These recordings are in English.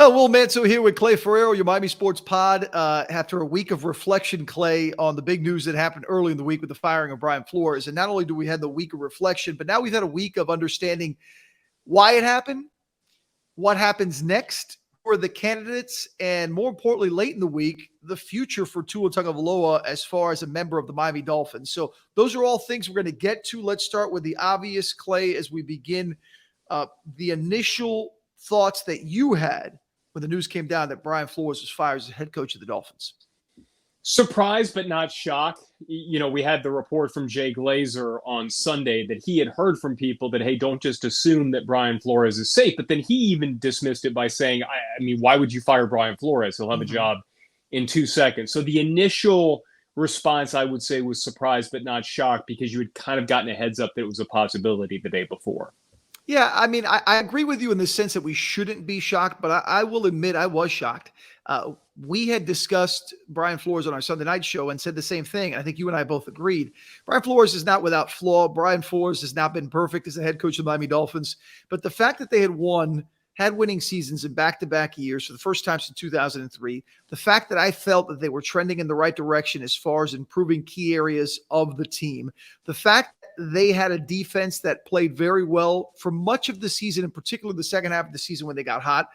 Oh, Will Manso here with Clay Ferraro, your Miami Sports Pod. After a week of reflection, Clay, on the big news that happened early in the week with the firing of Brian Flores. And not only do we have the week of reflection, but now we've had a week of understanding why it happened, what happens next, who are the candidates, and more importantly, late in the week, the future for Tua Tagovailoa as far as a member of the Miami Dolphins. So those are all things we're going to get to. Let's start with the obvious, Clay, as we begin the initial thoughts that you had when the news came down that Brian Flores was fired as the head coach of the Dolphins. Surprised, but not shocked. You know, we had the report from Jay Glazer on Sunday that he had heard from people that, hey, don't just assume that Brian Flores is safe. But then he even dismissed it by saying, I mean, why would you fire Brian Flores? He'll have a job in 2 seconds. So the initial response, I would say, was surprised, but not shocked, because you had kind of gotten a heads up that it was a possibility the day before. Yeah, I mean, I agree with you in the sense that we shouldn't be shocked, but I will admit I was shocked. We had discussed Brian Flores on our Sunday night show and said the same thing. I think you and I both agreed. Brian Flores is not without flaw. Brian Flores has not been perfect as the head coach of the Miami Dolphins. But the fact that they had winning seasons in back-to-back years for the first time since 2003, the fact that I felt that they were trending in the right direction as far as improving key areas of the team, the fact they had a defense that played very well for much of the season, in particular the second half of the season when they got hot,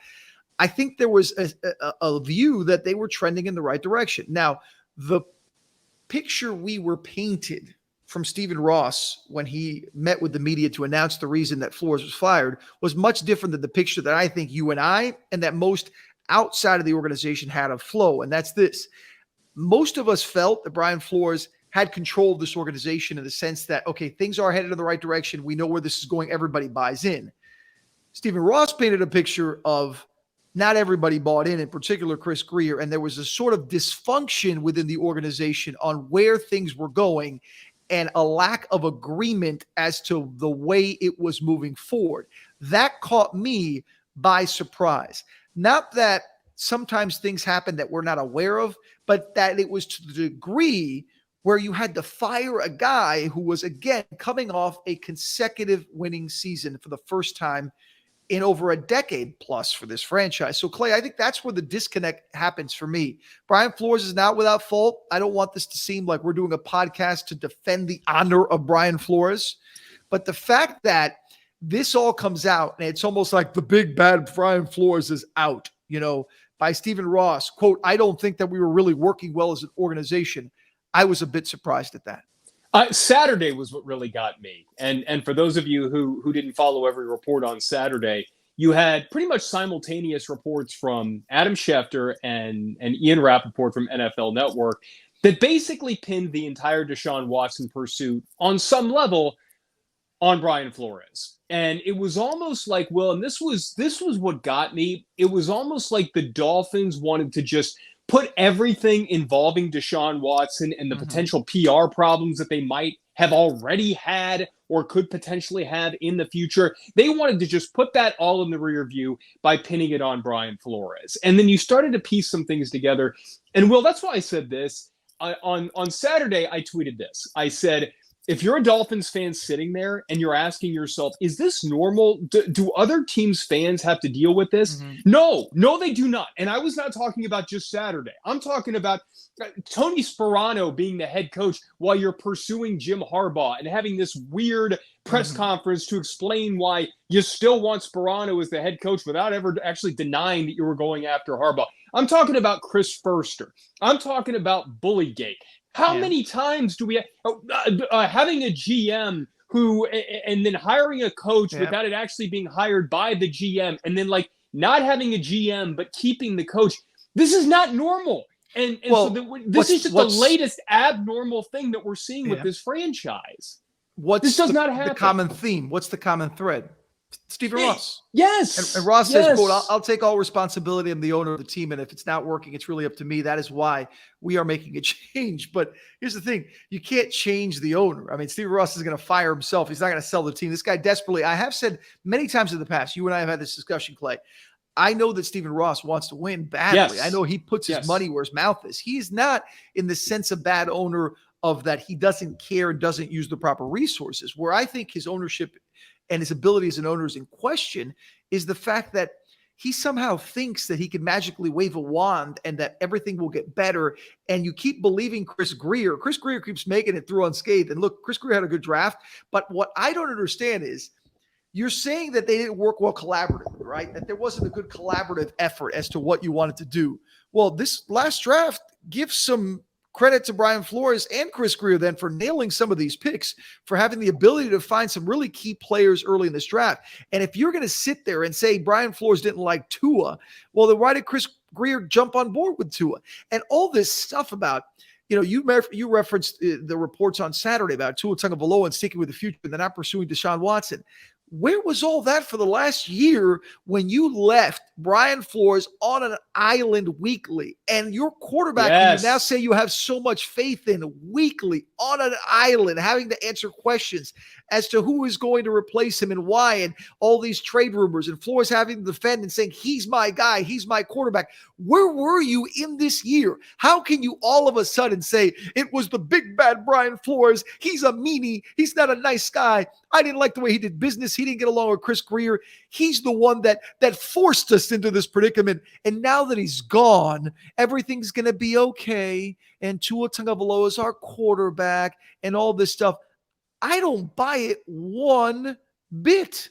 I think there was a view that they were trending in the right direction. Now, the picture we were painted from Stephen Ross when he met with the media to announce the reason that Flores was fired was much different than the picture that I think you and I and that most outside of the organization had of Flo. And that's this. Most of us felt that Brian Flores had control of this organization in the sense that, okay, things are headed in the right direction. We know where this is going. Everybody buys in. Stephen Ross painted a picture of not everybody bought in particular Chris Grier, and there was a sort of dysfunction within the organization on where things were going and a lack of agreement as to the way it was moving forward. That caught me by surprise. Not that sometimes things happen that we're not aware of, but that it was to the degree where you had to fire a guy who was, again, coming off a consecutive winning season for the first time in over a decade plus for this franchise. So, Clay, I think that's where the disconnect happens for me. Brian Flores is not without fault. I don't want this to seem like we're doing a podcast to defend the honor of Brian Flores. But the fact that this all comes out, and it's almost like the big bad Brian Flores is out, by Stephen Ross, quote, I don't think that we were really working well as an organization. I was a bit surprised at that. Saturday was what really got me. And for those of you who didn't follow every report on Saturday, you had pretty much simultaneous reports from Adam Schefter and Ian Rappaport from NFL Network that basically pinned the entire Deshaun Watson pursuit on some level on Brian Flores. And it was almost like, Will, and this was what got me. It was almost like the Dolphins wanted to just put everything involving Deshaun Watson and the potential PR problems that they might have already had or could potentially have in the future. They wanted to just put that all in the rear view by pinning it on Brian Flores. And then you started to piece some things together. And Will, that's why I said this. On Saturday, I tweeted this. I said, if you're a Dolphins fan sitting there and you're asking yourself, is this normal? Do other teams' fans have to deal with this? No, they do not. And I was not talking about just Saturday. I'm talking about Tony Sparano being the head coach while you're pursuing Jim Harbaugh and having this weird press conference to explain why you still want Sparano as the head coach without ever actually denying that you were going after Harbaugh. I'm talking about Chris Furster. I'm talking about Bullygate. How many times do we having a GM who and then hiring a coach without it actually being hired by the GM, and then like not having a GM but keeping the coach? This is not normal. And so this is just the latest abnormal thing that we're seeing with this franchise. This does not happen. The common theme? What's the common thread? Stephen Ross. Yes. And Ross says, quote, I'll take all responsibility. I'm the owner of the team. And if it's not working, it's really up to me. That is why we are making a change. But here's the thing. You can't change the owner. I mean, Stephen Ross is going to fire himself. He's not going to sell the team. This guy desperately, I have said many times in the past, you and I have had this discussion, Clay. I know that Stephen Ross wants to win badly. I know he puts his money where his mouth is. He's not in the sense of bad owner of that he doesn't care and doesn't use the proper resources. Where I think his ownership and his ability as an owner is in question is the fact that he somehow thinks that he can magically wave a wand and that everything will get better. And you keep believing Chris Grier. Chris Grier keeps making it through unscathed. And look, Chris Grier had a good draft. But what I don't understand is you're saying that they didn't work well collaboratively, right? That there wasn't a good collaborative effort as to what you wanted to do. Well, this last draft gives some credit to Brian Flores and Chris Grier then for nailing some of these picks, for having the ability to find some really key players early in this draft. And if you're going to sit there and say Brian Flores didn't like Tua, well, then why did Chris Grier jump on board with Tua? And all this stuff about, you referenced the reports on Saturday about Tua Tagovailoa and sticking with the future and then not pursuing Deshaun Watson. Where was all that for the last year when you left Brian Flores on an island weekly and your quarterback, Yes. you now say you have so much faith in, weekly on an island, having to answer questions as to who is going to replace him and why, and all these trade rumors, and Flores having to defend and saying, he's my guy, he's my quarterback. Where were you in this year? How can you all of a sudden say it was the big bad Brian Flores? He's a meanie. He's not a nice guy. I didn't like the way he did business. He didn't get along with Chris Grier. He's the one that forced us into this predicament. And now that he's gone, everything's going to be okay. And Tua Tagovailoa is our quarterback and all this stuff. I don't buy it one bit.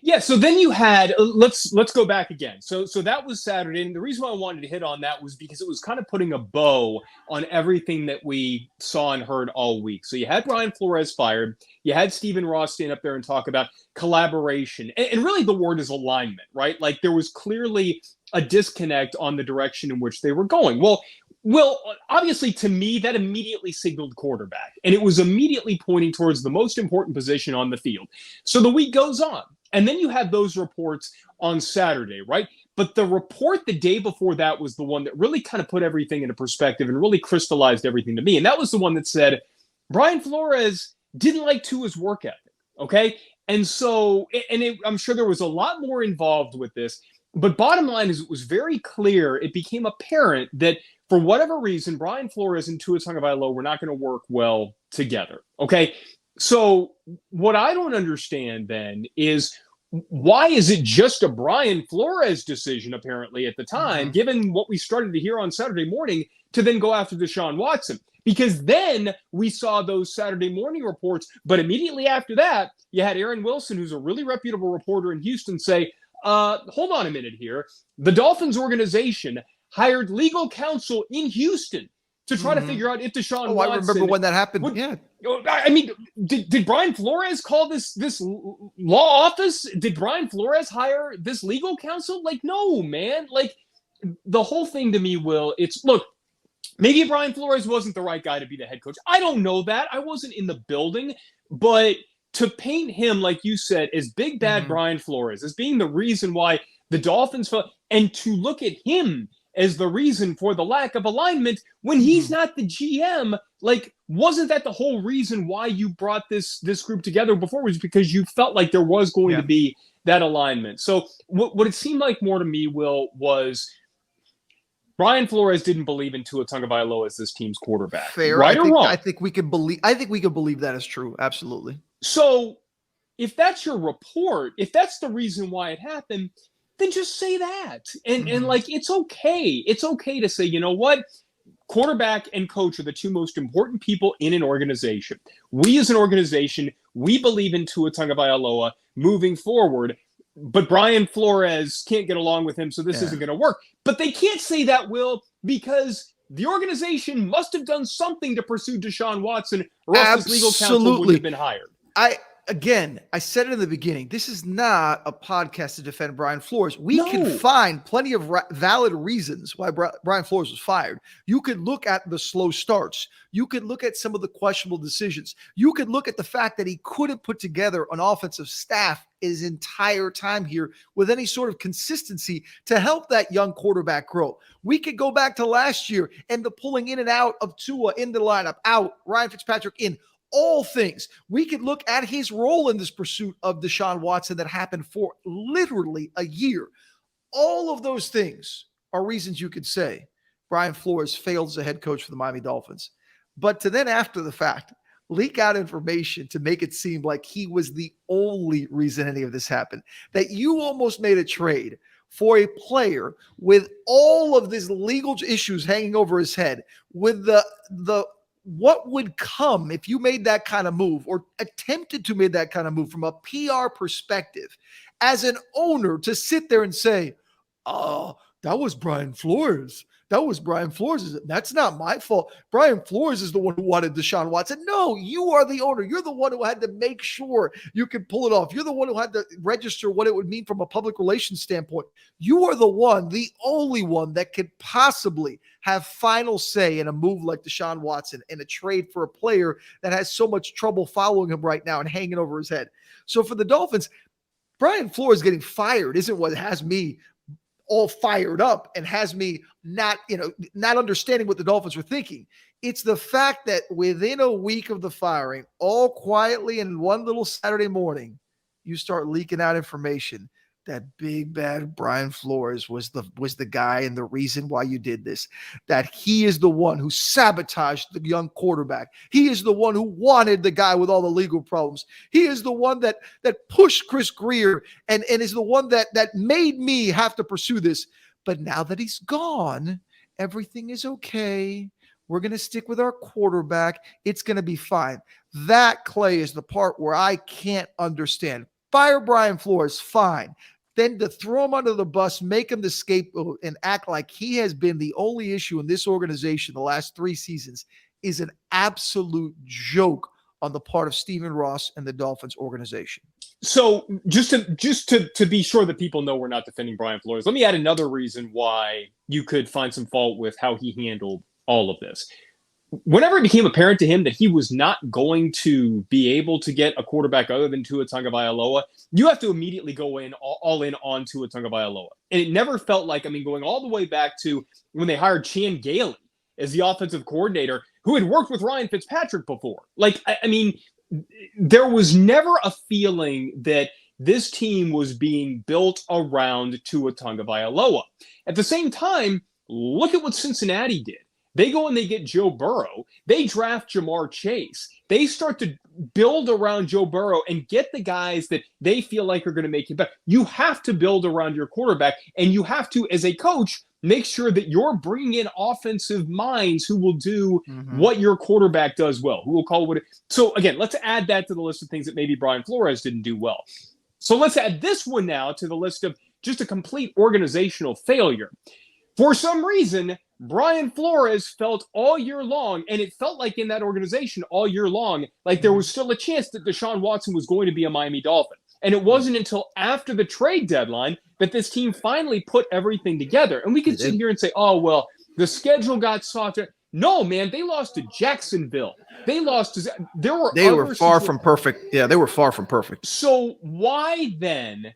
Yeah, so then you had let's go back again. So that was Saturday, and the reason why I wanted to hit on that was because it was kind of putting a bow on everything that we saw and heard all week. So you had Brian Flores fired, you had Stephen Ross stand up there and talk about collaboration, and really the word is alignment, right? Like there was clearly a disconnect on the direction in which they were going. Well, obviously, to me, that immediately signaled quarterback, and it was immediately pointing towards the most important position on the field. So the week goes on, and then you have those reports on Saturday, right? But the report the day before that was the one that really kind of put everything into perspective and really crystallized everything to me. And that was the one that said Brian Flores didn't like Tua's work ethic, okay? And so, I'm sure there was a lot more involved with this, but bottom line is it was very clear, it became apparent that for whatever reason, Brian Flores and Tua Tagovailoa were not going to work well together. Okay, so what I don't understand then is why is it just a Brian Flores decision, apparently at the time, given what we started to hear on Saturday morning, to then go after Deshaun Watson? Because then we saw those Saturday morning reports, but immediately after that, you had Aaron Wilson, who's a really reputable reporter in Houston, say, hold on a minute here. The Dolphins organization hired legal counsel in Houston to try to figure out if Deshaun Watson... I remember when that happened. Yeah. I mean, did Brian Flores call this law office? Did Brian Flores hire this legal counsel? Like, no, man. Like, the whole thing to me, look, maybe Brian Flores wasn't the right guy to be the head coach. I don't know that. I wasn't in the building. But to paint him, like you said, as big bad Brian Flores, as being the reason why the Dolphins fell, and to look at him as the reason for the lack of alignment when he's not the GM. Like, wasn't that the whole reason why you brought this group together before? Was because you felt like there was going to be that alignment. So what it seemed like more to me, Will, was Brian Flores didn't believe in Tua Tagovailoa as this team's quarterback. Fair. Right or wrong? I think we can believe that is true. Absolutely. So if that's your report, if that's the reason why it happened, then just say that. And like, it's okay. It's okay to say, you know what? Quarterback and coach are the two most important people in an organization. We as an organization, we believe in Tua Tagovailoa moving forward, but Brian Flores can't get along with him, so this isn't going to work. But they can't say that, Will, because the organization must have done something to pursue Deshaun Watson, or else his legal counsel would have been hired. Again, I said it in the beginning, this is not a podcast to defend Brian Flores. We can find plenty of valid reasons why Brian Flores was fired. You could look at the slow starts. You could look at some of the questionable decisions. You could look at the fact that he couldn't put together an offensive staff his entire time here with any sort of consistency to help that young quarterback grow. We could go back to last year and the pulling in and out of Tua in the lineup, out, Ryan Fitzpatrick in. All things. We could look at his role in this pursuit of Deshaun Watson that happened for literally a year. All of those things are reasons you could say Brian Flores failed as a head coach for the Miami Dolphins. But to then after the fact, leak out information to make it seem like he was the only reason any of this happened, that you almost made a trade for a player with all of these legal issues hanging over his head, with the what would come if you made that kind of move or attempted to make that kind of move from a PR perspective as an owner, to sit there and say, oh, that was Brian Flores. That was Brian Flores. That's not my fault. Brian Flores is the one who wanted Deshaun Watson. No, you are the owner. You're the one who had to make sure you could pull it off. You're the one who had to register what it would mean from a public relations standpoint. You are the one, the only one that could possibly have final say in a move like Deshaun Watson, in a trade for a player that has so much trouble following him right now and hanging over his head. So for the Dolphins, Brian Flores getting fired isn't what has me all fired up and has me not understanding what the Dolphins were thinking. It's the fact that within a week of the firing, all quietly in one little Saturday morning, you start leaking out information that big bad Brian Flores was the guy and the reason why you did this, that he is the one who sabotaged the young quarterback. He is the one who wanted the guy with all the legal problems. He is the one that pushed Chris Grier and is the one that made me have to pursue this. But now that he's gone, everything is okay. We're going to stick with our quarterback. It's going to be fine. That, Clay, is the part where I can't understand. Fire Brian Flores, fine. Then to throw him under the bus, make him the scapegoat, and act like he has been the only issue in this organization the last 3 seasons is an absolute joke on the part of Stephen Ross and the Dolphins organization. So just to be sure that people know we're not defending Brian Flores, let me add another reason why you could find some fault with how he handled all of this. Whenever it became apparent to him that he was not going to be able to get a quarterback other than Tua Tagovailoa, you have to immediately go all in on Tua Tagovailoa. And it never felt like, going all the way back to when they hired Chan Gailey as the offensive coordinator, who had worked with Ryan Fitzpatrick before. There was never a feeling that this team was being built around Tua Tagovailoa. At the same time, look at what Cincinnati did. They go and they get Joe Burrow. They draft Jamar Chase. They start to build around Joe Burrow and get the guys that they feel like are going to make you better. You have to build around your quarterback, and you have to, as a coach, make sure that you're bringing in offensive minds who will do what your quarterback does well, who will call what it. So, again, let's add that to the list of things that maybe Brian Flores didn't do well. So let's add this one now to the list of just a complete organizational failure. For some reason, Brian Flores felt all year long, and it felt like in that organization all year long, like there was still a chance that Deshaun Watson was going to be a Miami Dolphin. And it wasn't until after the trade deadline that this team finally put everything together. And we could sit here and say, oh, well, the schedule got softer. No, man, they lost to Jacksonville. They were far from perfect. Yeah, they were far from perfect. So why then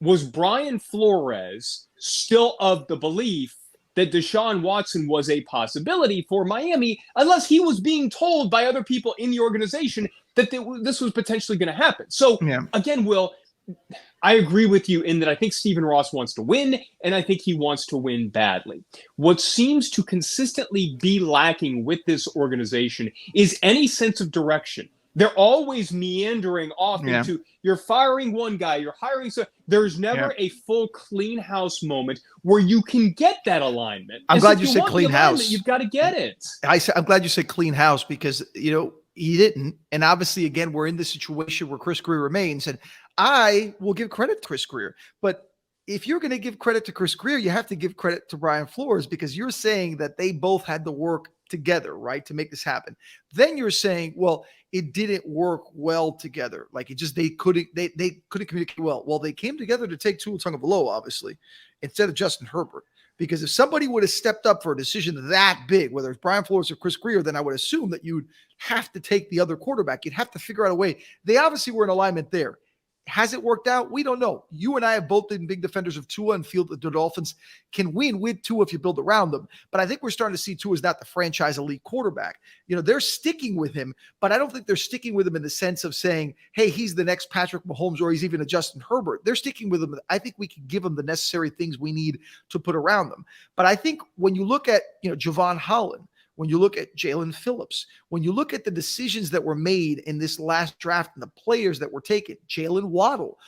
was Brian Flores still of the belief that Deshaun Watson was a possibility for Miami, unless he was being told by other people in the organization that this was potentially going to happen? So, Again, Will, I agree with you in that I think Stephen Ross wants to win, and I think he wants to win badly. What seems to consistently be lacking with this organization is any sense of direction. They're always meandering off into, you're firing one guy, you're hiring. So there's never a full clean house moment where you can get that alignment. I'm glad you said clean house. You've got to get it. I'm glad you said clean house because, he didn't. And obviously, again, we're in the situation where Chris Grier remains. And I will give credit to Chris Grier. But if you're going to give credit to Chris Grier, you have to give credit to Brian Flores because you're saying that they both had to work together, right, to make this happen. Then you're saying, well, it didn't work well together. Like they couldn't communicate well. Well, they came together to take Tua Tagovailoa, obviously, instead of Justin Herbert. Because if somebody would have stepped up for a decision that big, whether it's Brian Flores or Chris Grier, then I would assume that you'd have to take the other quarterback. You'd have to figure out a way. They obviously were in alignment there. Has it worked out? We don't know. You and I have both been big defenders of Tua and feel that the Dolphins can win with Tua if you build around them. But I think we're starting to see Tua as not the franchise elite quarterback. They're sticking with him, but I don't think they're sticking with him in the sense of saying, hey, he's the next Patrick Mahomes or he's even a Justin Herbert. They're sticking with him. I think we can give them the necessary things we need to put around them. But I think when you look at, Javon Holland, when you look at Jalen Phillips, when you look at the decisions that were made in this last draft and the players that were taken, Jalen Waddle,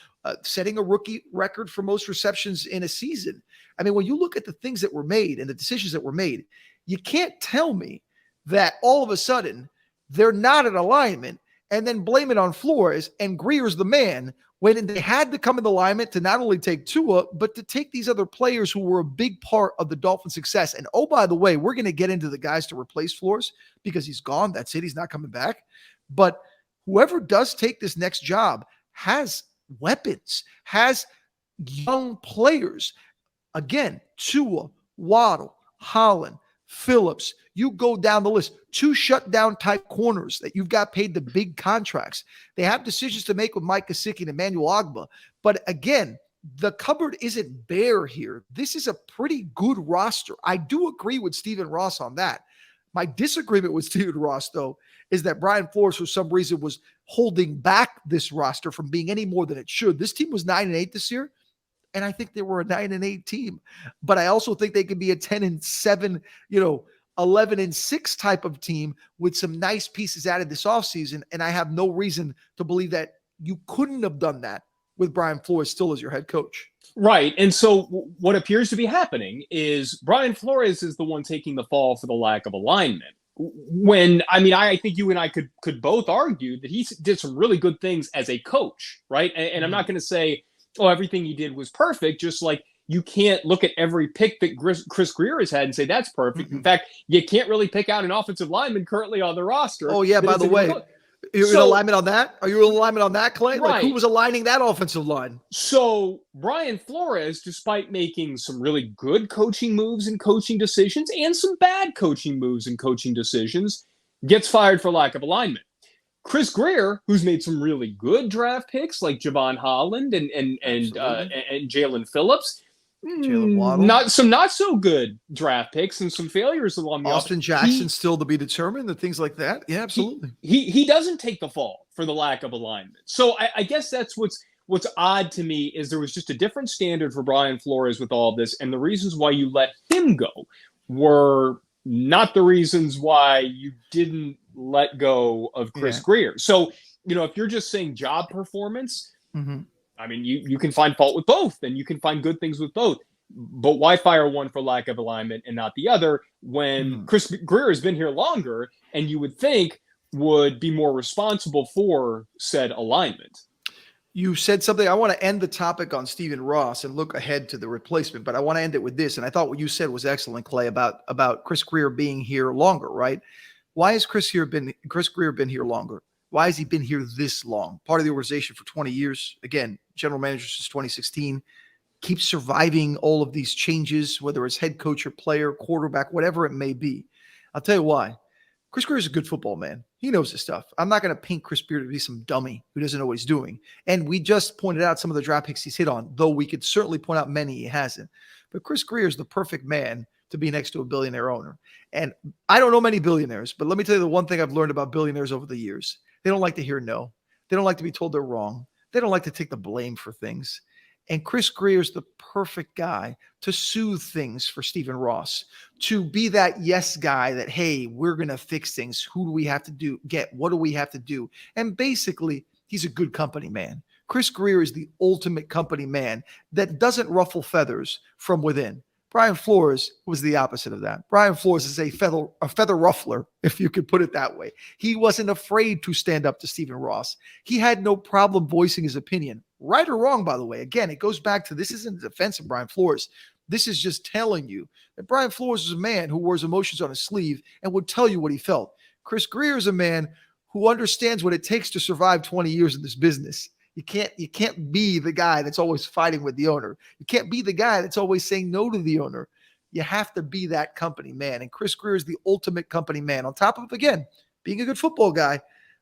setting a rookie record for most receptions in a season. I mean, when you look at the things that were made and the decisions that were made, you can't tell me that all of a sudden they're not in alignment and then blame it on Flores and Grier's the man when they had to come in alignment to not only take Tua, but to take these other players who were a big part of the Dolphins' success. And oh, by the way, we're going to get into the guys to replace Flores because he's gone. That's it. He's not coming back. But whoever does take this next job has weapons, has young players. Again, Tua, Waddle, Holland, Phillips, you go down the list, 2 shutdown type corners that you've got paid the big contracts. They have decisions to make with Mike Gesicki and Emmanuel Ogbah. But again, the cupboard isn't bare here. This is a pretty good roster. I do agree with Stephen Ross on that. My disagreement with Stephen Ross, though, is that Brian Flores, for some reason, was holding back this roster from being any more than it should. This team was 9-8 this year, and I think they were a 9-8 team. But I also think they could be a 10-7, 11-6 type of team with some nice pieces added this offseason. And I have no reason to believe that you couldn't have done that with Brian Flores still as your head coach. Right. And so what appears to be happening is Brian Flores is the one taking the fall for the lack of alignment. I think you and I could both argue that he did some really good things as a coach, right? And I'm not going to say, everything he did was perfect, just like you can't look at every pick that Chris Grier has had and say that's perfect. In fact, you can't really pick out an offensive lineman currently on the roster. Oh, yeah, by the way. You're in alignment on that? Are you in alignment on that, Clay? Right. Like, who was aligning that offensive line? So Brian Flores, despite making some really good coaching moves and coaching decisions and some bad coaching moves and coaching decisions, gets fired for lack of alignment. Chris Grier, who's made some really good draft picks like Javon Holland and Jalen Phillips, Jalen Waddle. not so good draft picks and some failures along the Austin Jackson still to be determined and things like that. Yeah, absolutely. He doesn't take the fall for the lack of alignment. So I guess that's what's odd to me is there was just a different standard for Brian Flores with all of this, and the reasons why you let him go were not the reasons why you didn't let go of Chris Grier. So, if you're just saying job performance, I mean, you can find fault with both and you can find good things with both. But why fire one for lack of alignment and not the other when Chris Grier has been here longer and you would think would be more responsible for said alignment? You said something. I want to end the topic on Stephen Ross and look ahead to the replacement, but I want to end it with this. And I thought what you said was excellent, Clay, about Chris Grier being here longer, right? Why has Chris Grier been here longer? Why has he been here this long? Part of the organization for 20 years. Again, general manager since 2016. Keeps surviving all of these changes, whether it's head coach or player, quarterback, whatever it may be. I'll tell you why. Chris Grier is a good football man. He knows his stuff. I'm not going to paint Chris Grier to be some dummy who doesn't know what he's doing. And we just pointed out some of the draft picks he's hit on, though we could certainly point out many he hasn't. But Chris Grier is the perfect man to be next to a billionaire owner. And I don't know many billionaires, but let me tell you the one thing I've learned about billionaires over the years. They don't like to hear no. They don't like to be told they're wrong. They don't like to take the blame for things. And Chris Grier is the perfect guy to soothe things for Stephen Ross, to be that yes guy that, hey, we're going to fix things. Who do we have to get? What do we have to do? And basically, he's a good company man. Chris Grier is the ultimate company man that doesn't ruffle feathers from within. Brian Flores was the opposite of that. Brian Flores is a feather ruffler, if you could put it that way. He wasn't afraid to stand up to Stephen Ross. He had no problem voicing his opinion. Right or wrong, by the way. Again, it goes back to this isn't a defense of Brian Flores. This is just telling you that Brian Flores is a man who wears emotions on his sleeve and would tell you what he felt. Chris Grier is a man who understands what it takes to survive 20 years in this business. You can't be the guy that's always fighting with the owner. You can't be the guy that's always saying no to the owner. You have to be that company man. And Chris Grier is the ultimate company man. On top of, again, being a good football guy,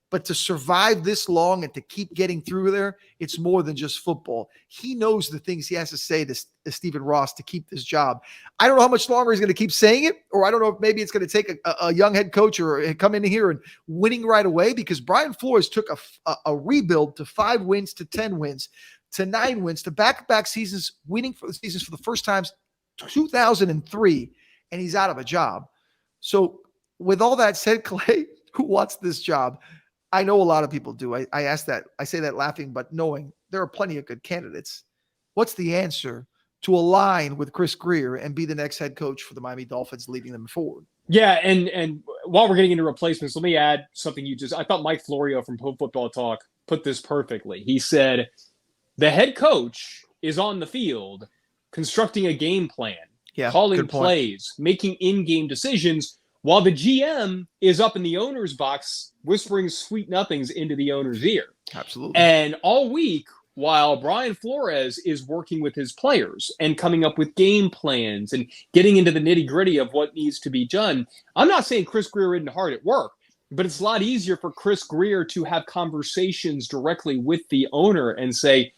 but to survive this long and to keep getting through there, it's more than just football. He knows the things he has to say to Stephen Ross to keep this job. I don't know how much longer he's going to keep saying it, or I don't know if maybe it's going to take a young head coach or come in here and winning right away, because Brian Flores took a rebuild to 5 wins to 10 wins to 9 wins to back-to-back seasons, winning for the seasons for the first time 2003, and he's out of a job. So with all that said, Clay, who wants this job? I know a lot of people do. I ask that. I say that laughing, but knowing there are plenty of good candidates. What's the answer to align with Chris Grier and be the next head coach for the Miami Dolphins, leading them forward? Yeah, and while we're getting into replacements, let me add something I thought Mike Florio from Pro Football Talk put this perfectly. He said, the head coach is on the field constructing a game plan, calling plays, making in-game decisions, while the GM is up in the owner's box whispering sweet nothings into the owner's ear. Absolutely. And all week, while Brian Flores is working with his players and coming up with game plans and getting into the nitty-gritty of what needs to be done, I'm not saying Chris Grier isn't hard at work, but it's a lot easier for Chris Grier to have conversations directly with the owner and say,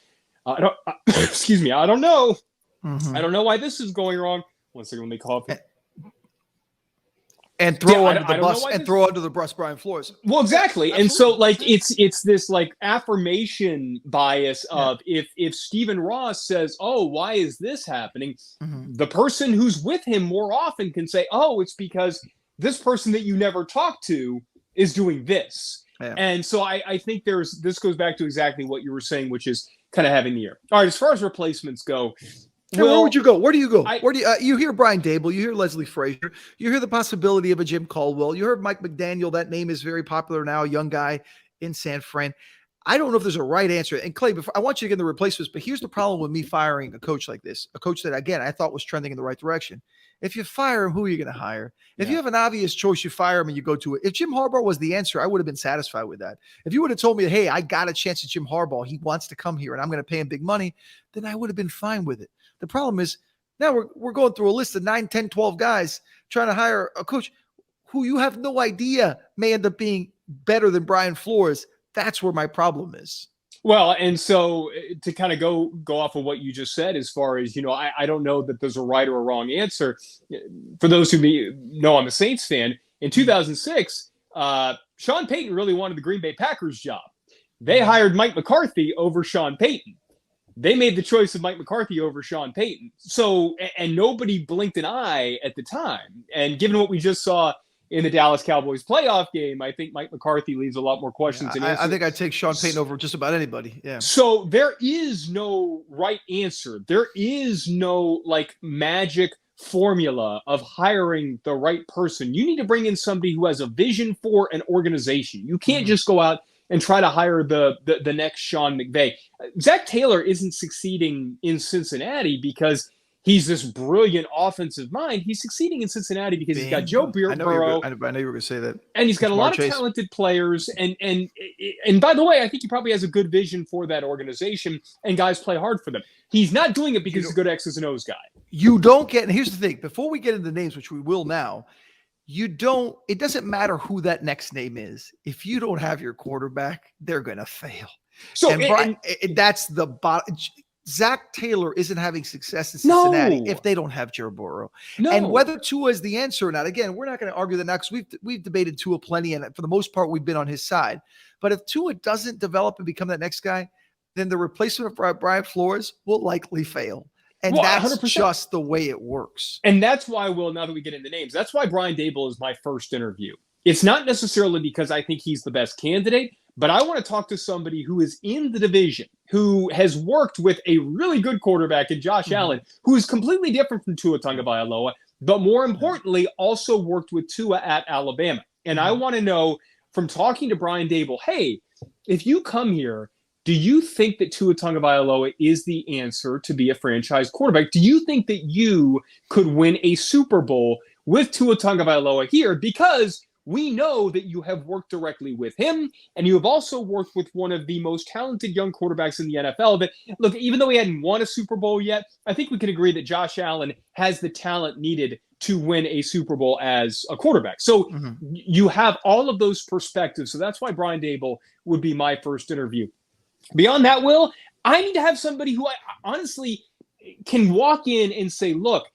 excuse me, I don't know. I don't know why this is going wrong. One second, let me cough. And throw under the bus Brian Flores. Well, exactly. Absolutely. And so like it's this like affirmation bias of if Stephen Ross says, "Oh, why is this happening?" The person who's with him more often can say, "Oh, it's because this person that you never talk to is doing this." Yeah. And so I think this goes back to exactly what you were saying, which is kind of having the ear. All right, as far as replacements go, where would you go? Where do you go? You hear Brian Daboll, you hear Leslie Frazier, you hear the possibility of a Jim Caldwell, you heard Mike McDaniel. That name is very popular now, a young guy in San Fran. I don't know if there's a right answer. And Clay, I want you to get the replacements, but here's the problem with me firing a coach like this, a coach that, again, I thought was trending in the right direction. If you fire him, who are you going to hire? If you have an obvious choice, you fire him and you go to it. If Jim Harbaugh was the answer, I would have been satisfied with that. If you would have told me, hey, I got a chance at Jim Harbaugh, he wants to come here and I'm going to pay him big money, then I would have been fine with it. The problem is now we're going through a list of 9, 10, 12 guys trying to hire a coach who you have no idea may end up being better than Brian Flores. That's where my problem is. Well, and so to kind of go off of what you just said, as far as, I don't know that there's a right or a wrong answer. For those who know I'm a Saints fan, in 2006, Sean Payton really wanted the Green Bay Packers job. They hired Mike McCarthy over Sean Payton. They made the choice of Mike McCarthy over Sean Payton. So, and nobody blinked an eye at the time. And given what we just saw in the Dallas Cowboys playoff game, I think Mike McCarthy leaves a lot more questions than answers. I think I'd take Sean Payton over just about anybody. Yeah. So there is no right answer. There is no magic formula of hiring the right person. You need to bring in somebody who has a vision for an organization. You can't just go out and try to hire the next Sean McVay. Zach Taylor isn't succeeding in Cincinnati because he's this brilliant offensive mind. He's succeeding in Cincinnati because he's got Joe Burrow. I know you were going to say that. And he's got a lot of talented players. And by the way, I think he probably has a good vision for that organization, and guys play hard for them. He's not doing it because he's a good X's and O's guy. You don't get – and here's the thing. Before we get into names, which we will now, it doesn't matter who that next name is. If you don't have your quarterback, they're going to fail. So that's the bottom – Zach Taylor isn't having success in Cincinnati if they don't have Joe Burrow. And whether Tua is the answer or not, again, we're not going to argue that now because we've debated Tua plenty, and for the most part, we've been on his side. But if Tua doesn't develop and become that next guy, then the replacement of Brian Flores will likely fail. And that's 100%. Just the way it works. And that's why, now that we get into names, that's why Brian Daboll is my first interview. It's not necessarily because I think he's the best candidate, but I want to talk to somebody who is in the division, who has worked with a really good quarterback in Josh Allen, who is completely different from Tua Tagovailoa, but more importantly, also worked with Tua at Alabama. And I want to know from talking to Brian Daboll, hey, if you come here, do you think that Tua Tagovailoa is the answer to be a franchise quarterback? Do you think that you could win a Super Bowl with Tua Tagovailoa here? Because we know that you have worked directly with him, and you have also worked with one of the most talented young quarterbacks in the NFL. That, look, even though he hadn't won a Super Bowl yet, I think we can agree that Josh Allen has the talent needed to win a Super Bowl as a quarterback. So you have all of those perspectives. So that's why Brian Daboll would be my first interview. Beyond that, Will, I need to have somebody who I honestly can walk in and say, look,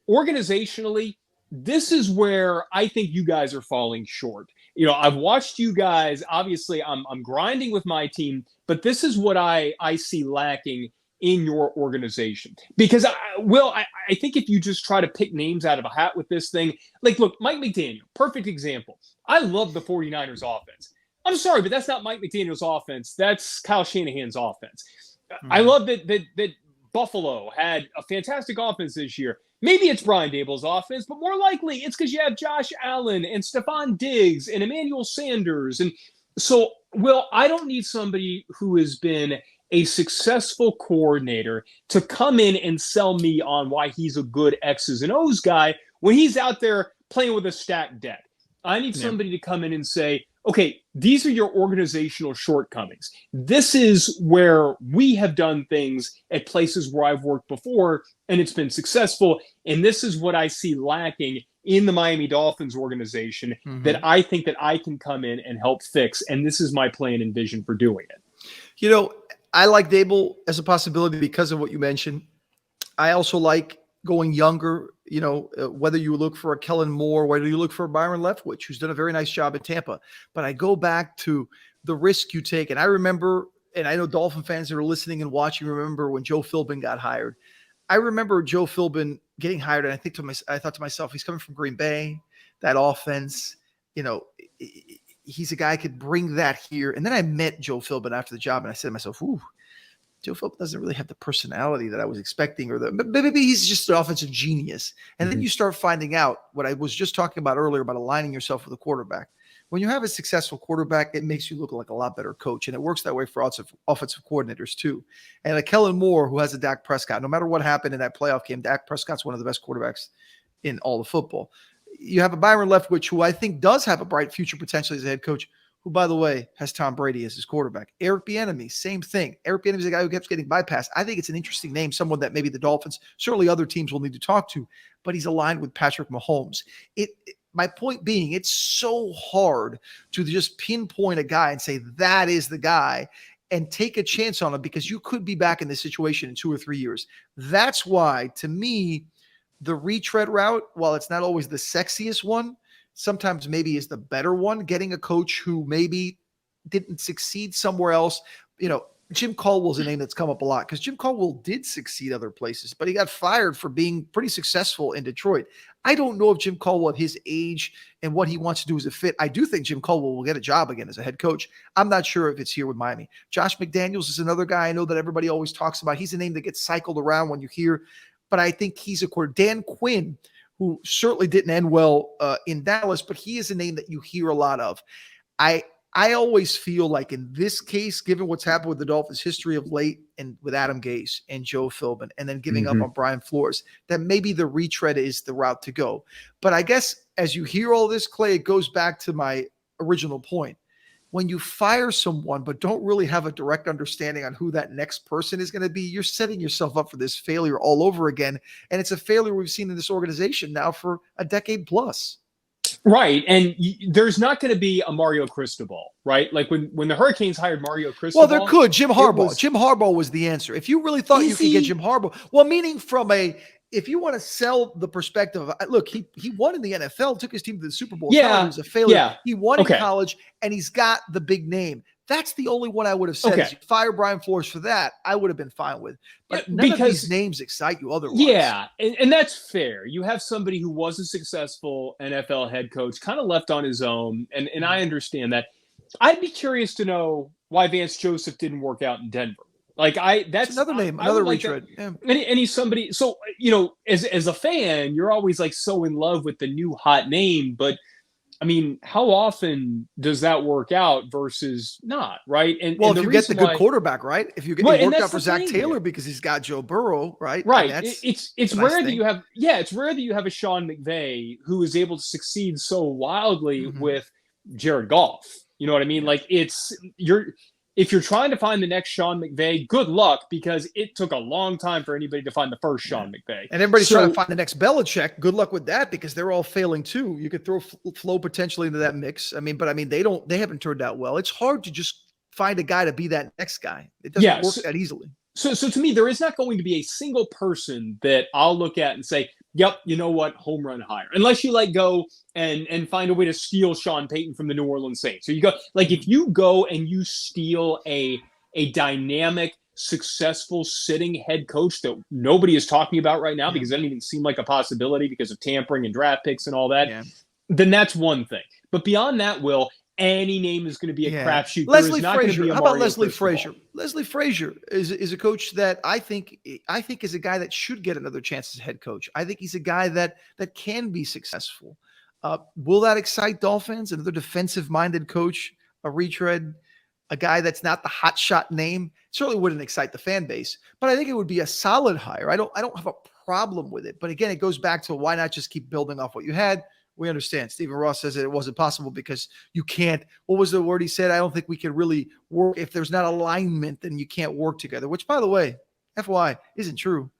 organizationally, this is where I think you guys are falling short. I've watched you guys. Obviously, I'm grinding with my team, but this is what I see lacking in your organization. Because, I think if you just try to pick names out of a hat with this thing, look, Mike McDaniel, perfect example. I love the 49ers offense. I'm sorry, but that's not Mike McDaniel's offense. That's Kyle Shanahan's offense. I love that Buffalo had a fantastic offense this year. Maybe it's Brian Daboll's offense, but more likely it's because you have Josh Allen and Stephon Diggs and Emmanuel Sanders. And so, Will, I don't need somebody who has been a successful coordinator to come in and sell me on why he's a good X's and O's guy when he's out there playing with a stacked deck. I need somebody to come in and say, okay, these are your organizational shortcomings. This is where we have done things at places where I've worked before and it's been successful. And this is what I see lacking in the Miami Dolphins organization that I think that I can come in and help fix. And this is my plan and vision for doing it. You know, I like Daboll as a possibility because of what you mentioned. I also like going younger, you know, whether you look for a Kellen Moore, whether you look for a Byron Leftwich, who's done a very nice job in Tampa. But I go back to the risk you take. And I remember, and I know Dolphin fans that are listening and watching remember when Joe Philbin got hired. I remember Joe Philbin getting hired, and I thought to myself, he's coming from Green Bay, that offense, you know, he's a guy who could bring that here. And then I met Joe Philbin after the job, and I said to myself, ooh, Joe Philbin doesn't really have the personality that I was expecting, but maybe he's just an offensive genius. And then you start finding out what I was just talking about earlier about aligning yourself with a quarterback. When you have a successful quarterback, it makes you look like a lot better coach. And it works that way for offensive coordinators too. And a Kellen Moore who has a Dak Prescott, no matter what happened in that playoff game, Dak Prescott's one of the best quarterbacks in all of football. You have a Byron Leftwich who I think does have a bright future potentially as a head coach, who, by the way, has Tom Brady as his quarterback. Eric Bieniemy, same thing. Eric Bieniemy is a guy who keeps getting bypassed. I think it's an interesting name, someone that maybe the Dolphins, certainly other teams will need to talk to, but he's aligned with Patrick Mahomes. My point being, it's so hard to just pinpoint a guy and say that is the guy and take a chance on him because you could be back in this situation in 2 or 3 years. That's why, to me, the retread route, while it's not always the sexiest one, sometimes maybe is the better one, getting a coach who maybe didn't succeed somewhere else. You know, Jim Caldwell's a name that's come up a lot because Jim Caldwell did succeed other places, but he got fired for being pretty successful in Detroit. I don't know if Jim Caldwell at his age and what he wants to do is a fit. I do think Jim Caldwell will get a job again as a head coach. I'm not sure if it's here with Miami. Josh McDaniels is another guy I know that everybody always talks about. He's a name that gets cycled around when you hear, but I think he's a quarterback. Dan Quinn, who certainly didn't end well in Dallas, but he is a name that you hear a lot of. I always feel like in this case, given what's happened with the Dolphins' history of late and with Adam Gase and Joe Philbin and then giving up on Brian Flores, that maybe the retread is the route to go. But I guess as you hear all this, Clay, it goes back to my original point. When you fire someone but don't really have a direct understanding on who that next person is going to be, you're setting yourself up for this failure all over again. And it's a failure we've seen in this organization now for a decade plus. Right. And there's not going to be a Mario Cristobal, right? Like when the Hurricanes hired Mario Cristobal. Well, there could. Jim Harbaugh. Jim Harbaugh was the answer. If you really thought you could get Jim Harbaugh, well, meaning if you want to sell the perspective of, look, he won in the NFL, took his team to the Super Bowl. Yeah. He was a failure. Yeah. He won in college, and he's got the big name. That's the only one I would have said. If you fire Brian Flores for that, I would have been fine with. But none of these names excite you otherwise. Yeah, and that's fair. You have somebody who was a successful NFL head coach, kind of left on his own, and I understand that. I'd be curious to know why Vance Joseph didn't work out in Denver. That's another name, another retread. And he's somebody. So as a fan, you're always like so in love with the new hot name, but I mean, how often does that work out versus not, right? And if you get the good quarterback, right? If you get it worked out for Zach Taylor because he's got Joe Burrow, right? Right. It's rare that you have it's rare that you have a Sean McVay who is able to succeed so wildly with Jared Goff. You know what I mean? Like if you're trying to find the next Sean McVay, good luck, because it took a long time for anybody to find the first Sean McVay. And everybody's trying to find the next Belichick. Good luck with that, because they're all failing too. You could throw Flo potentially into that mix. They haven't turned out well. It's hard to just find a guy to be that next guy. It doesn't work that easily. So to me, there is not going to be a single person that I'll look at and say, yep, you know what, home run hire. Unless you go and find a way to steal Sean Payton from the New Orleans Saints. So you go, if you go and you steal a dynamic, successful sitting head coach that nobody is talking about right now because it doesn't even seem like a possibility because of tampering and draft picks and all that, then that's one thing. But beyond that, Will, any name is going to be a crapshoot. There Leslie is not going to be Frazier. a How about Mario Leslie Cristobal. Frazier? Leslie Frazier is a coach that I think is a guy that should get another chance as head coach. I think he's a guy that can be successful. Will that excite Dolphins? Another defensive-minded coach, a retread, a guy that's not the hotshot name. Certainly wouldn't excite the fan base, but I think it would be a solid hire. I don't have a problem with it. But again, it goes back to why not just keep building off what you had? We understand. Stephen Ross says that it wasn't possible because you can't. What was the word he said? I don't think we can really work. If there's not alignment, then you can't work together, which, by the way, FYI, isn't true.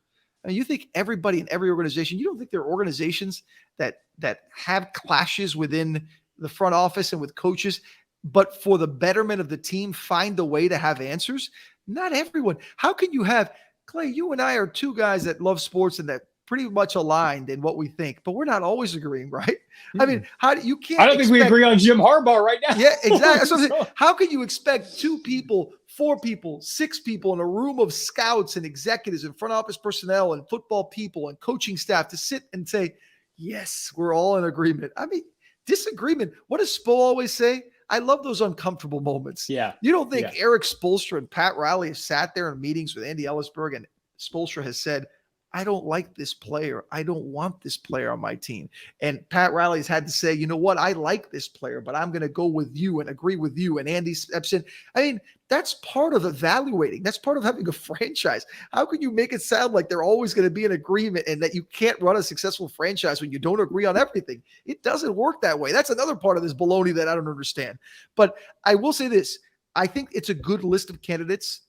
I mean, you think everybody in every organization, you don't think there are organizations that have clashes within the front office and with coaches, but for the betterment of the team, find a way to have answers? Not everyone. How can you have, Clay, you and I are two guys that love sports and that pretty much aligned in what we think, but we're not always agreeing, right? I mean, how do you can't? I don't think we agree on Jim Harbaugh right now. Yeah, exactly. So how can you expect 2 people, 4 people, 6 people in a room of scouts and executives and front office personnel and football people and coaching staff to sit and say, yes, we're all in agreement? I mean, disagreement. What does Spo always say? I love those uncomfortable moments. Yeah. You don't think Eric Spoelstra and Pat Riley have sat there in meetings with Andy Ellisberg and Spoelstra has said, I don't like this player. I don't want this player on my team. And Pat Riley's had to say, you know what? I like this player, but I'm going to go with you and agree with you. And Andy steps in. I mean, that's part of evaluating. That's part of having a franchise. How can you make it sound like they're always going to be in agreement and that you can't run a successful franchise when you don't agree on everything? It doesn't work that way. That's another part of this baloney that I don't understand. But I will say this. I think it's a good list of candidates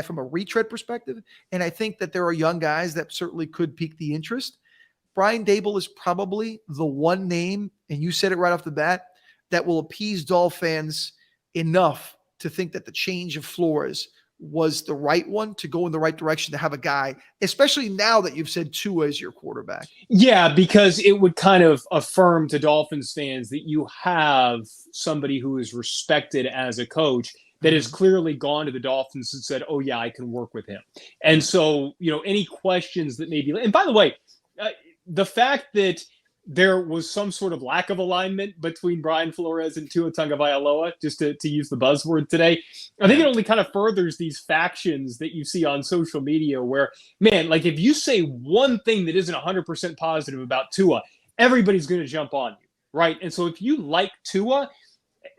from a retread perspective. And I think that there are young guys that certainly could pique the interest. Brian Daboll is probably the one name, and you said it right off the bat, that will appease Dolph fans enough to think that the change of Flores was the right one to go in the right direction to have a guy, especially now that you've said Tua is your quarterback. Yeah, because it would kind of affirm to Dolphins fans that you have somebody who is respected as a coach that has clearly gone to the Dolphins and said, oh, yeah, I can work with him. And so, any questions that may be – and by the way, the fact that there was some sort of lack of alignment between Brian Flores and Tua Tagovailoa, just to use the buzzword today, I think it only kind of furthers these factions that you see on social media where, man, like if you say one thing that isn't 100% positive about Tua, everybody's going to jump on you, right? And so if you like Tua –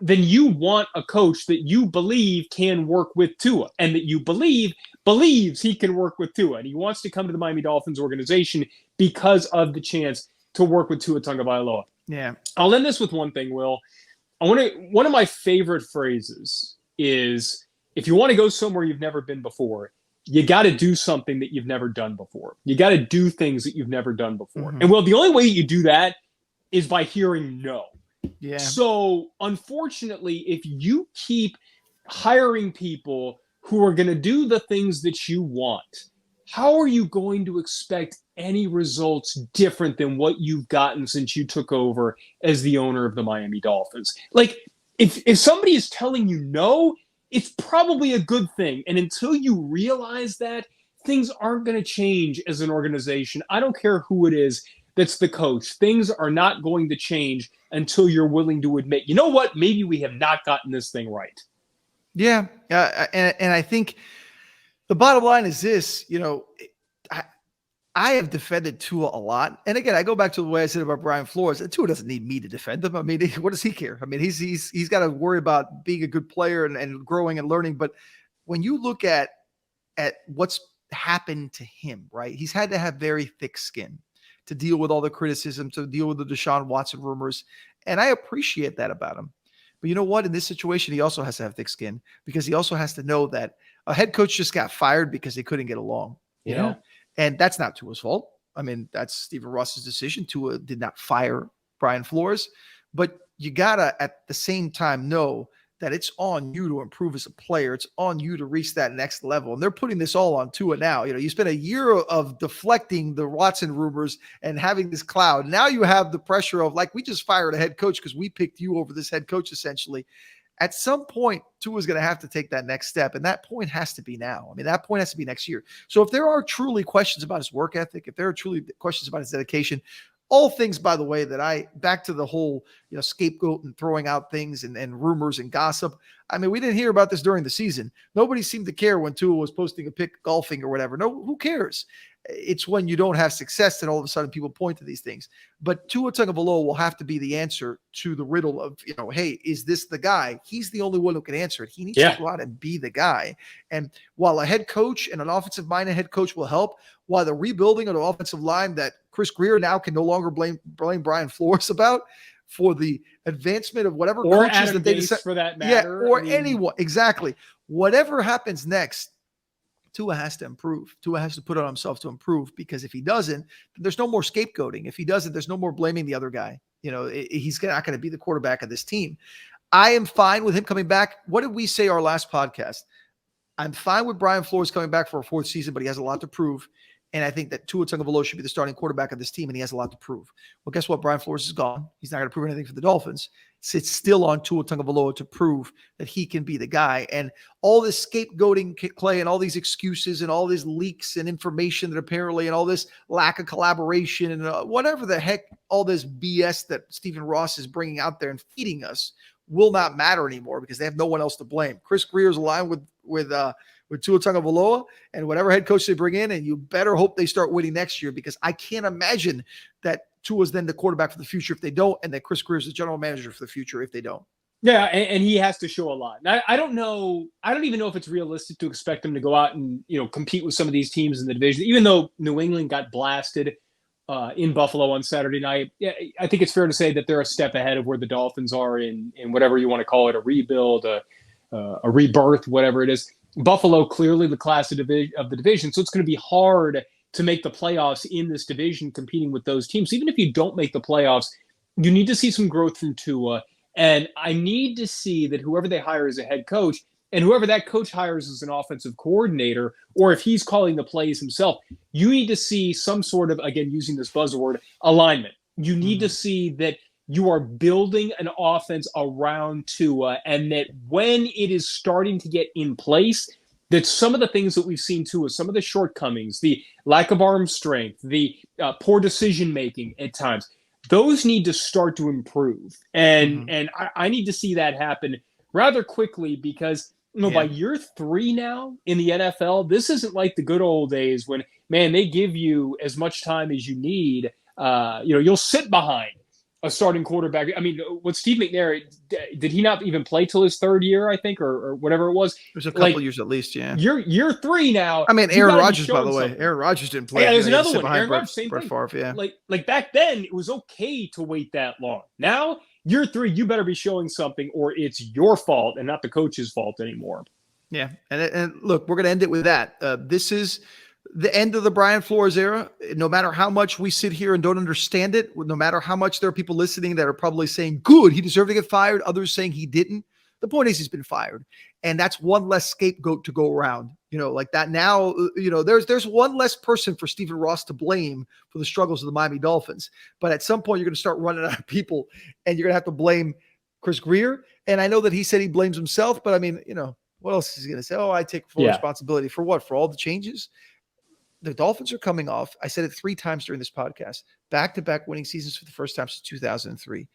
then you want a coach that you believe can work with Tua and that you believes he can work with Tua. And he wants to come to the Miami Dolphins organization because of the chance to work with Tua Tagovailoa. Yeah. I'll end this with one thing, Will. One of my favorite phrases is, if you want to go somewhere you've never been before, you got to do something that you've never done before. You got to do things that you've never done before. And well, the only way you do that is by hearing no. Yeah. So, unfortunately, if you keep hiring people who are going to do the things that you want, how are you going to expect any results different than what you've gotten since you took over as the owner of the Miami Dolphins? Like, if somebody is telling you no, it's probably a good thing. And until you realize that, things aren't going to change as an organization. I don't care who it is that's the coach. Things are not going to change until you're willing to admit, you know what, maybe we have not gotten this thing right. Yeah. And I think the bottom line is this, I have defended Tua a lot. And again, I go back to the way I said about Brian Flores. And Tua doesn't need me to defend him. I mean, what does he care? I mean, he's got to worry about being a good player and growing and learning. But when you look at what's happened to him, right, he's had to have very thick skin to deal with all the criticism, to deal with the Deshaun Watson rumors. And I appreciate that about him. But you know what? In this situation, he also has to have thick skin because he also has to know that a head coach just got fired because they couldn't get along, you know? And that's not Tua's fault. I mean, that's Stephen Ross's decision. Tua did not fire Brian Flores. But you got to, at the same time, know that it's on you to improve as a player. It's on you to reach that next level. And they're putting this all on Tua now. You spent a year of deflecting the Watson rumors and having this cloud. Now you have the pressure of, like, we just fired a head coach because we picked you over this head coach, essentially. At some point, Tua's going to have to take that next step. And that point has to be now. I mean, that point has to be next year. So if there are truly questions about his work ethic, if there are truly questions about his dedication, All things, by the way, back to the whole, scapegoat and throwing out things and rumors and gossip. I mean, we didn't hear about this during the season. Nobody seemed to care when Tua was posting a pic golfing or whatever. No, who cares? It's when you don't have success that all of a sudden people point to these things. But Tua Tagovailoa will have to be the answer to the riddle of, hey, is this the guy? He's the only one who can answer it. He needs to go out and be the guy. And while a head coach and an offensive-minded head coach will help, while the rebuilding of the offensive line that Chris Grier now can no longer blame Brian Flores about for the advancement of whatever or coaches Adam that they Gase decide, for that matter, anyone, exactly. Whatever happens next, Tua has to improve. Tua has to put on himself to improve, because if he doesn't, there's no more scapegoating. If he doesn't, there's no more blaming the other guy. He's not going to be the quarterback of this team. I am fine with him coming back. What did we say our last podcast? I'm fine with Brian Flores coming back for a fourth season, but he has a lot to prove. And I think that Tua Tagovailoa should be the starting quarterback of this team, and he has a lot to prove. Well, guess what? Brian Flores is gone. He's not going to prove anything for the Dolphins. It's still on Tua Tagovailoa to prove that he can be the guy. And all this scapegoating, Clay, and all these excuses and all these leaks and information that apparently, and all this lack of collaboration and whatever the heck, all this BS that Stephen Ross is bringing out there and feeding us will not matter anymore, because they have no one else to blame. Chris Grier is aligned with Tua Tagovailoa and whatever head coach they bring in, and you better hope they start winning next year, because I can't imagine that Tua's then the quarterback for the future if they don't, and that Chris Grier is the general manager for the future if they don't. Yeah, and he has to show a lot. I don't know. I don't even know if it's realistic to expect him to go out and compete with some of these teams in the division, even though New England got blasted in Buffalo on Saturday night. Yeah, I think it's fair to say that they're a step ahead of where the Dolphins are in whatever you want to call it, a rebuild, a rebirth, whatever it is. Buffalo clearly the class of the division, so it's going to be hard to make the playoffs in this division competing with those teams. Even if you don't make the playoffs, you need to see some growth from Tua, and I need to see that whoever they hire as a head coach, and whoever that coach hires as an offensive coordinator, or if he's calling the plays himself, you need to see some sort of, again, using this buzzword, alignment. You need to see that you are building an offense around Tua, and that when it is starting to get in place, that some of the things that we've seen Tua, some of the shortcomings, the lack of arm strength, the poor decision-making at times, those need to start to improve. And I need to see that happen rather quickly, because by year 3 now in the NFL, this isn't like the good old days when, man, they give you as much time as you need. You'll sit behind a starting quarterback. I mean, what Steve McNair, did he not even play till his 3rd year, I think, or whatever it was? It was a couple years at least, yeah. Year 3 now. I mean, Aaron Rodgers, by the way. Something. Aaron Rodgers didn't play. Yeah, there's another one. Aaron Rodgers, same thing. Favre, yeah. Like back then, it was okay to wait that long. Now, year 3, you better be showing something, or it's your fault and not the coach's fault anymore. Yeah, and look, we're going to end it with that. This is the end of the Brian Flores era. No matter how much we sit here and don't understand it, no matter how much there are people listening that are probably saying, good, he deserved to get fired, others saying he didn't. The point is, he's been fired. And that's one less scapegoat to go around. Like that now, there's one less person for Stephen Ross to blame for the struggles of the Miami Dolphins. But at some point, you're going to start running out of people, and you're going to have to blame Chris Grier. And I know that he said he blames himself, but I mean, what else is he going to say? Oh, I take full responsibility for what? For all the changes? The Dolphins are coming off, I said it 3 times during this podcast, back-to-back winning seasons for the first time since 2003. I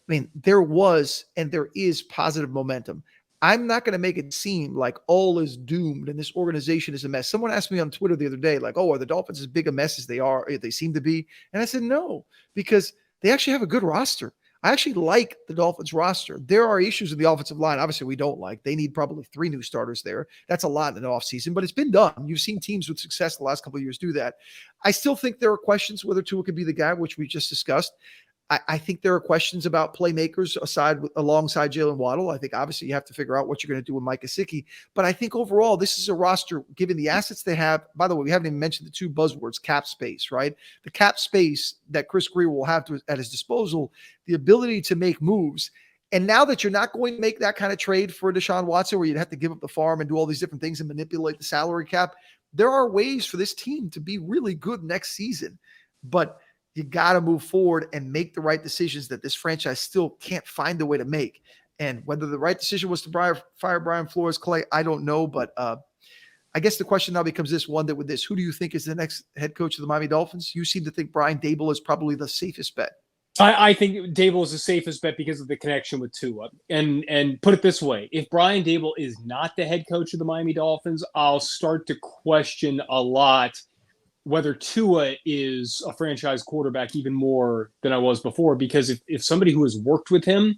mean, there was and there is positive momentum. I'm not going to make it seem like all is doomed and this organization is a mess. Someone asked me on Twitter the other day, like, are the Dolphins as big a mess as they seem to be? And I said, no, because they actually have a good roster. I actually like the Dolphins roster. There are issues in the offensive line. Obviously, we don't like. They need probably 3 new starters there. That's a lot in an offseason, but it's been done. You've seen teams with success the last couple of years do that. I still think there are questions whether Tua could be the guy, which we just discussed. I think there are questions about playmakers alongside Jalen Waddle. I think obviously you have to figure out what you're going to do with Mike Gesicki. But I think overall, this is a roster, given the assets they have. By the way, we haven't even mentioned the 2 buzzwords, cap space, right? The cap space that Chris Grier will have at his disposal, the ability to make moves. And now that you're not going to make that kind of trade for Deshaun Watson, where you'd have to give up the farm and do all these different things and manipulate the salary cap, there are ways for this team to be really good next season. But you got to move forward and make the right decisions that this franchise still can't find a way to make. And whether the right decision was to fire Brian Flores, Clay, I don't know. But I guess the question now becomes this one, that with this, who do you think is the next head coach of the Miami Dolphins? You seem to think Brian Daboll is probably the safest bet. I think Daboll is the safest bet because of the connection with Tua. And put it this way, if Brian Daboll is not the head coach of the Miami Dolphins, I'll start to question a lot whether Tua is a franchise quarterback even more than I was before. Because if somebody who has worked with him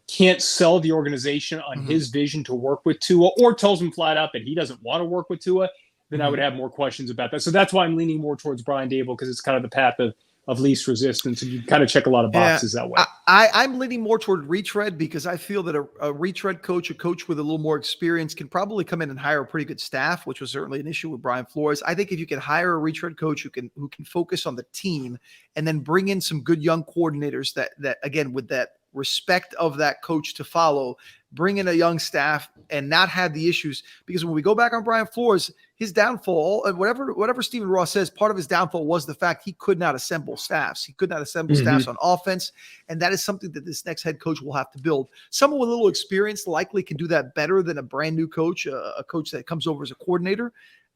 can't sell the organization on his vision to work with Tua, or tells him flat out that he doesn't want to work with Tua, then I would have more questions about that. So that's why I'm leaning more towards Brian Daboll, because it's kind of the path of least resistance, and you kind of check a lot of boxes that way. I'm leaning more toward Retread, because I feel that a Retread coach, a coach with a little more experience, can probably come in and hire a pretty good staff, which was certainly an issue with Brian Flores. I think if you can hire a Retread coach who can focus on the team, and then bring in some good young coordinators that again, with that respect of that coach to follow, bring in a young staff and not have the issues. Because when we go back on Brian Flores, his downfall, and whatever Stephen Ross says, part of his downfall was the fact he could not assemble staffs. He could not assemble staffs on offense. And that is something that this next head coach will have to build. Someone with a little experience likely can do that better than a brand new coach, a coach that comes over as a coordinator.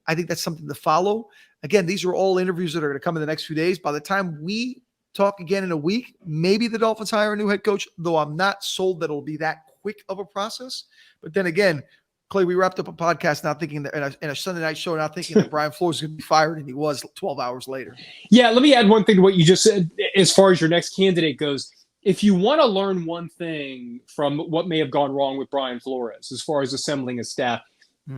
I think that's something to follow. Again, these are all interviews that are going to come in the next few days. By the time we talk again in a week, maybe the Dolphins hire a new head coach, though I'm not sold that it'll be that quick of a process. But then again, Clay, we wrapped up a podcast not thinking that, in a Sunday night show, not thinking that Brian Flores was going to be fired, and he was 12 hours later. Yeah, let me add one thing to what you just said as far as your next candidate goes. If you want to learn one thing from what may have gone wrong with Brian Flores as far as assembling a staff,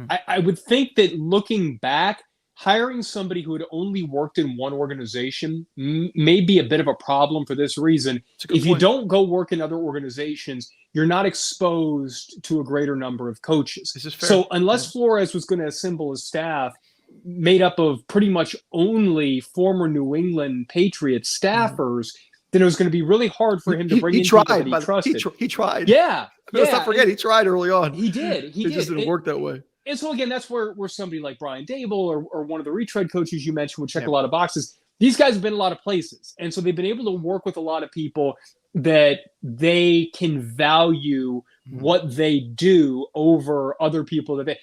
I would think that looking back, hiring somebody who had only worked in one organization may be a bit of a problem for this reason. If you don't go work in other organizations, you're not exposed to a greater number of coaches. This is fair. So unless Flores was going to assemble a staff made up of pretty much only former New England Patriots staffers, then it was going to be really hard for him to bring in people that he trusted. He tried. Yeah. Let's not forget, he tried early on. He did. It just didn't work that way. And so, again, that's where somebody like Brian Daboll or one of the Retread coaches you mentioned would check a lot of boxes. These guys have been in a lot of places. And so they've been able to work with a lot of people that they can value what they do over other people that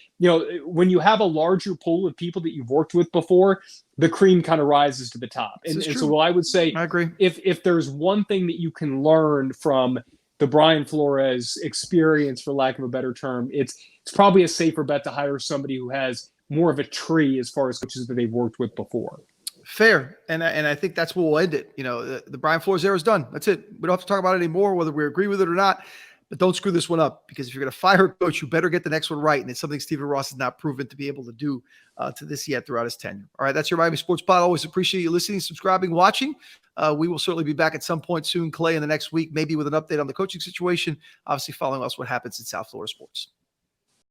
when you have a larger pool of people that you've worked with before, the cream kind of rises to the top. And so I would say, I agree. If there's one thing that you can learn from the Brian Flores experience, for lack of a better term, it's probably a safer bet to hire somebody who has more of a tree as far as coaches that they've worked with before. Fair. And I think that's where we'll end it. The Brian Flores era is done. That's it. We don't have to talk about it anymore, whether we agree with it or not. But don't screw this one up, because if you're going to fire a coach, you better get the next one right. And it's something Stephen Ross has not proven to be able to do to this yet throughout his tenure. All right, that's your Miami Sports Pod. Always appreciate you listening, subscribing, watching. We will certainly be back at some point soon, Clay, in the next week, maybe with an update on the coaching situation. Obviously, following us, what happens in South Florida sports.